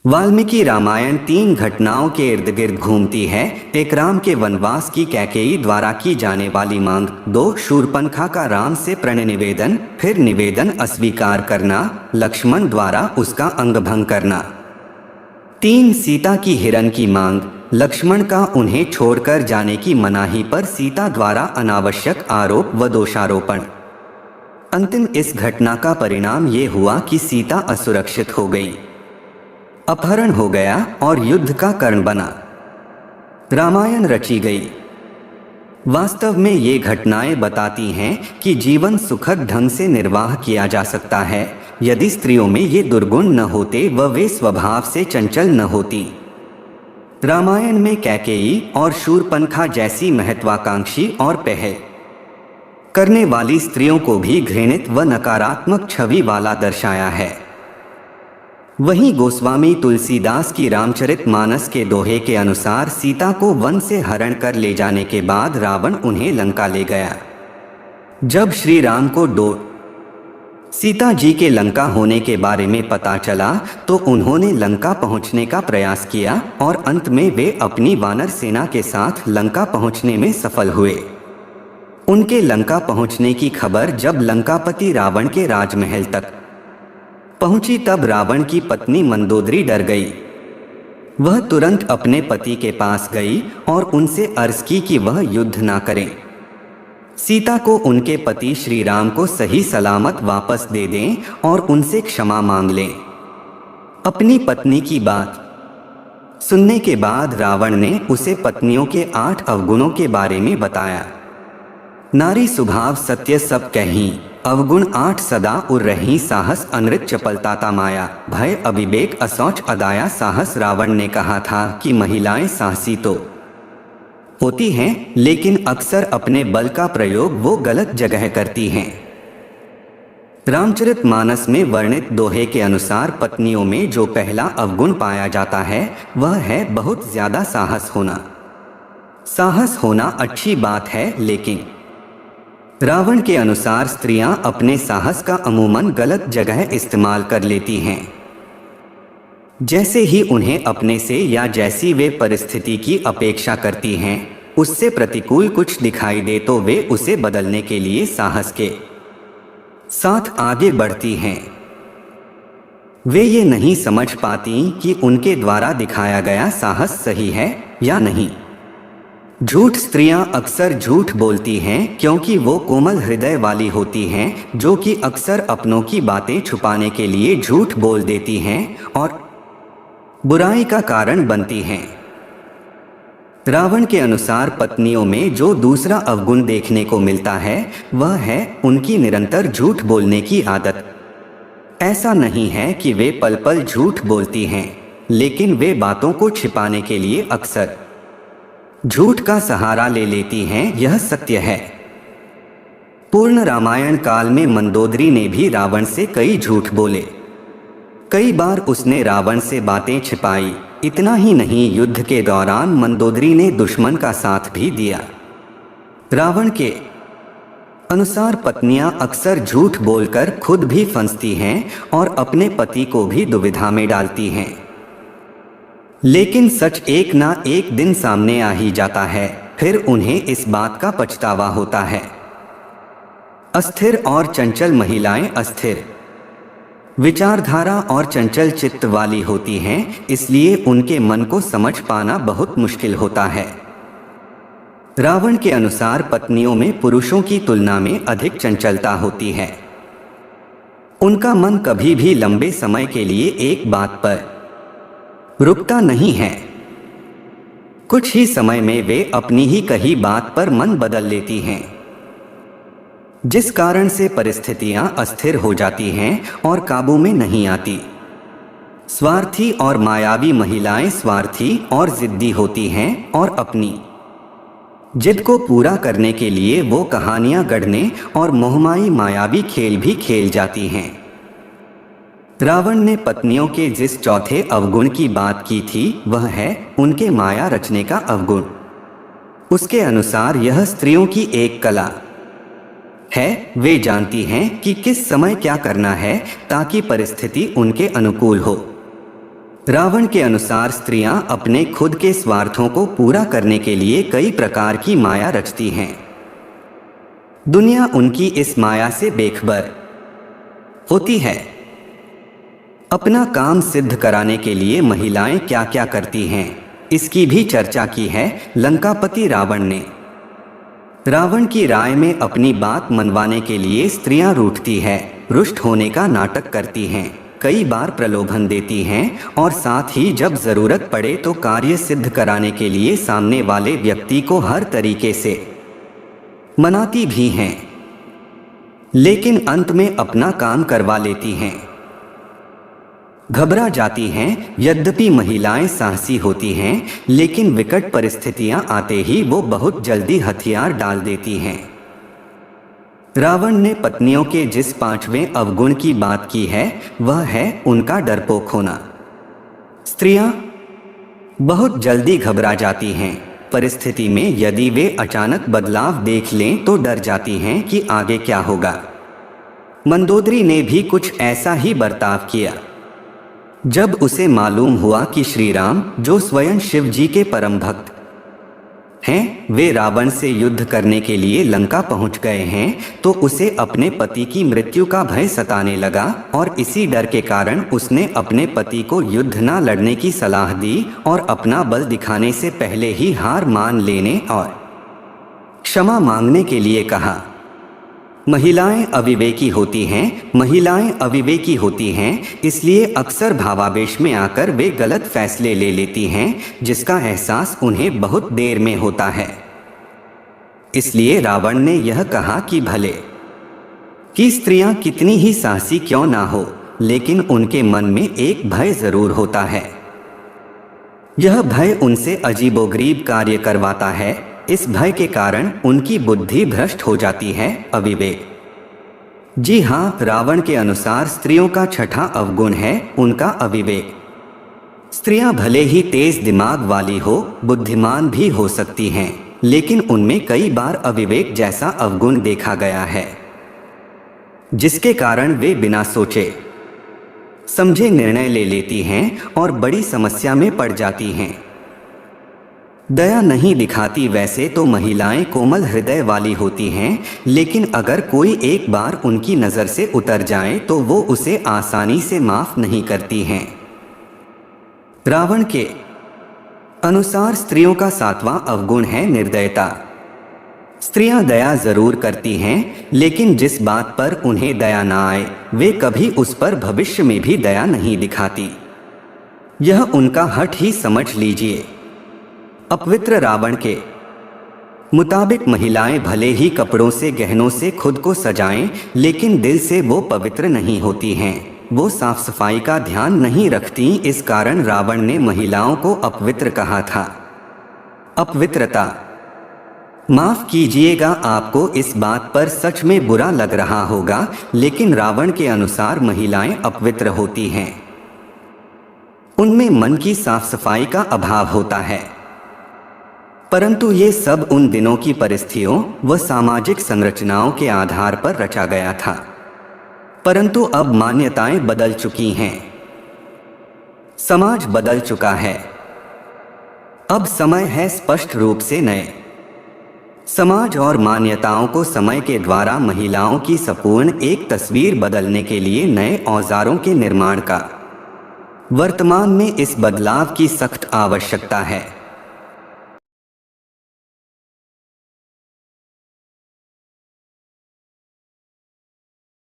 वाल्मीकि रामायण 3 घटनाओं के इर्द गिर्द घूमती है। एक, राम के वनवास की कैकेयी द्वारा की जाने वाली मांग। 2, शूर्पणखा का राम से प्रण निवेदन, फिर निवेदन अस्वीकार करना, लक्ष्मण द्वारा उसका अंगभंग करना। 3, सीता की हिरण की मांग, लक्ष्मण का उन्हें छोड़कर जाने की मनाही पर सीता द्वारा अनावश्यक आरोप व दोषारोपण। अंतिम इस घटना का परिणाम ये हुआ कि सीता असुरक्षित हो गई, अपहरण हो गया और युद्ध का कारण बना। रामायण रची गई। वास्तव में ये घटनाएं बताती हैं कि जीवन सुखद ढंग से निर्वाह किया जा सकता है यदि स्त्रियों में ये दुर्गुण न होते व वे स्वभाव से चंचल न होती। रामायण में कैकेयी और शूर्पणखा जैसी महत्वाकांक्षी और पहल करने वाली स्त्रियों को भी घृणित व नकारात्मक छवि वाला दर्शाया है। वहीं गोस्वामी तुलसीदास की रामचरितमानस के दोहे के अनुसार सीता को वन से हरण कर ले जाने के बाद रावण उन्हें लंका ले गया। जब श्री राम को सीता जी के लंका होने के बारे में पता चला तो उन्होंने लंका पहुंचने का प्रयास किया और अंत में वे अपनी वानर सेना के साथ लंका पहुंचने में सफल हुए। उनके लंका पहुंचने की खबर जब लंकापति रावण के राजमहल तक पहुंची तब रावण की पत्नी मंदोदरी डर गई। वह तुरंत अपने पति के पास गई और उनसे अर्ज की कि वह युद्ध ना करें, सीता को उनके पति श्री राम को सही सलामत वापस दे दें और उनसे क्षमा मांग लें। अपनी पत्नी की बात सुनने के बाद रावण ने उसे पत्नियों के 8 अवगुणों के बारे में बताया। नारी स्वभाव सत्य सब कहीं, अवगुण 8 सदा उर रही, साहस अनृत चपलता माया, भय अविवेक असौच अदाया साहस। रावण ने कहा था कि महिलाएं साहसी तो होती हैं लेकिन अक्सर अपने बल का प्रयोग वो गलत जगह करती हैं। रामचरितमानस में वर्णित दोहे के अनुसार पत्नियों में जो पहला अवगुण पाया जाता है वह है बहुत ज्यादा साहस होना। साहस होना अच्छी बात है, लेकिन रावण के अनुसार स्त्रियां अपने साहस का अमूमन गलत जगह इस्तेमाल कर लेती हैं। जैसे ही उन्हें अपने से या जैसी वे परिस्थिति की अपेक्षा करती हैं उससे प्रतिकूल कुछ दिखाई दे तो वे उसे बदलने के लिए साहस के साथ आगे बढ़ती हैं। वे ये नहीं समझ पाती कि उनके द्वारा दिखाया गया साहस सही है या नहीं। झूठ स्त्रियां अक्सर झूठ बोलती हैं क्योंकि वो कोमल हृदय वाली होती हैं जो कि अक्सर अपनों की बातें छुपाने के लिए झूठ बोल देती हैं और बुराई का कारण बनती हैं। रावण के अनुसार पत्नियों में जो दूसरा अवगुण देखने को मिलता है वह है उनकी निरंतर झूठ बोलने की आदत। ऐसा नहीं है कि वे पल पल झूठ बोलती हैं, लेकिन वे बातों को छिपाने के लिए अक्सर झूठ का सहारा ले लेती हैं, यह सत्य है। पूर्ण रामायण काल में मंदोदरी ने भी रावण से कई झूठ बोले। कई बार उसने रावण से बातें छिपाई। इतना ही नहीं, युद्ध के दौरान मंदोदरी ने दुश्मन का साथ भी दिया। रावण के अनुसार पत्नियां अक्सर झूठ बोलकर खुद भी फंसती हैं और अपने पति को भी दुविधा में डालती हैं। लेकिन सच एक ना एक दिन सामने आ ही जाता है, फिर उन्हें इस बात का पछतावा होता है। अस्थिर और चंचल महिलाएं अस्थिर विचारधारा और चंचल चित्त वाली होती हैं, इसलिए उनके मन को समझ पाना बहुत मुश्किल होता है। रावण के अनुसार पत्नियों में पुरुषों की तुलना में अधिक चंचलता होती है। उनका मन कभी भी लंबे समय के लिए एक बात पर रुकता नहीं है। कुछ ही समय में वे अपनी ही कही बात पर मन बदल लेती हैं, जिस कारण से परिस्थितियां अस्थिर हो जाती हैं और काबू में नहीं आती। स्वार्थी और मायावी महिलाएं स्वार्थी और जिद्दी होती हैं और अपनी जिद को पूरा करने के लिए वो कहानियां गढ़ने और मोहमाई मायावी खेल भी खेल जाती हैं। रावण ने पत्नियों के जिस चौथे अवगुण की बात की थी वह है उनके माया रचने का अवगुण। उसके अनुसार यह स्त्रियों की एक कला है। वे जानती हैं कि किस समय क्या करना है ताकि परिस्थिति उनके अनुकूल हो। रावण के अनुसार स्त्रियां अपने खुद के स्वार्थों को पूरा करने के लिए कई प्रकार की माया रचती हैं। दुनिया उनकी इस माया से बेखबर होती है। अपना काम सिद्ध कराने के लिए महिलाएं क्या क्या करती हैं, इसकी भी चर्चा की है लंकापति रावण ने। रावण की राय में अपनी बात मनवाने के लिए स्त्रियां रूठती है, रुष्ट होने का नाटक करती हैं, कई बार प्रलोभन देती हैं और साथ ही जब जरूरत पड़े तो कार्य सिद्ध कराने के लिए सामने वाले व्यक्ति को हर तरीके से मनाती भी हैं, लेकिन अंत में अपना काम करवा लेती हैं, घबरा जाती हैं। यद्यपि महिलाएं साहसी होती हैं, लेकिन विकट परिस्थितियां आते ही वो बहुत जल्दी हथियार डाल देती हैं। रावण ने पत्नियों के जिस 5वें अवगुण की बात की है वह है उनका डरपोक होना। स्त्रियां बहुत जल्दी घबरा जाती हैं। परिस्थिति में यदि वे अचानक बदलाव देख लें तो डर जाती हैं कि आगे क्या होगा। मंदोदरी ने भी कुछ ऐसा ही बर्ताव किया। जब उसे मालूम हुआ कि श्री राम, जो स्वयं शिव जी के परम भक्त हैं, वे रावण से युद्ध करने के लिए लंका पहुंच गए हैं, तो उसे अपने पति की मृत्यु का भय सताने लगा और इसी डर के कारण उसने अपने पति को युद्ध न लड़ने की सलाह दी और अपना बल दिखाने से पहले ही हार मान लेने और क्षमा मांगने के लिए कहा। महिलाएं अविवेकी होती हैं। महिलाएं अविवेकी होती हैं, इसलिए अक्सर भावावेश में आकर वे गलत फैसले ले लेती हैं, जिसका एहसास उन्हें बहुत देर में होता है। इसलिए रावण ने यह कहा कि भले कि स्त्रियां कितनी ही साहसी क्यों ना हो, लेकिन उनके मन में एक भय जरूर होता है। यह भय उनसे अजीबोगरीब कार्य करवाता है। इस भय के कारण उनकी बुद्धि भ्रष्ट हो जाती है, अविवेक। जी हाँ, रावण के अनुसार स्त्रियों का 6ठा अवगुण है उनका अविवेक। स्त्रियां भले ही तेज दिमाग वाली हो, बुद्धिमान भी हो सकती हैं, लेकिन उनमें कई बार अविवेक जैसा अवगुण देखा गया है, जिसके कारण वे बिना सोचे समझे निर्णय ले लेती हैं और बड़ी समस्या में पड़ जाती हैं। दया नहीं दिखाती। वैसे तो महिलाएं कोमल हृदय वाली होती हैं, लेकिन अगर कोई एक बार उनकी नज़र से उतर जाए तो वो उसे आसानी से माफ नहीं करती हैं। रावण के अनुसार स्त्रियों का 7वां अवगुण है निर्दयता। स्त्रियां दया जरूर करती हैं, लेकिन जिस बात पर उन्हें दया ना आए वे कभी उस पर भविष्य में भी दया नहीं दिखाती। यह उनका हठ ही समझ लीजिए। अपवित्र रावण के मुताबिक महिलाएं भले ही कपड़ों से गहनों से खुद को सजाएं, लेकिन दिल से वो पवित्र नहीं होती हैं। वो साफ सफाई का ध्यान नहीं रखती। इस कारण रावण ने महिलाओं को अपवित्र कहा था। अपवित्रता, माफ कीजिएगा, आपको इस बात पर सच में बुरा लग रहा होगा, लेकिन रावण के अनुसार महिलाएं अपवित्र होती हैं। उनमें मन की साफ सफाई का अभाव होता है। परंतु ये सब उन दिनों की परिस्थितियों व सामाजिक संरचनाओं के आधार पर रचा गया था। परंतु अब मान्यताएं बदल चुकी हैं, समाज बदल चुका है। अब समय है स्पष्ट रूप से नए समाज और मान्यताओं को समय के द्वारा महिलाओं की संपूर्ण एक तस्वीर बदलने के लिए नए औजारों के निर्माण का। वर्तमान में इस बदलाव की सख्त आवश्यकता है।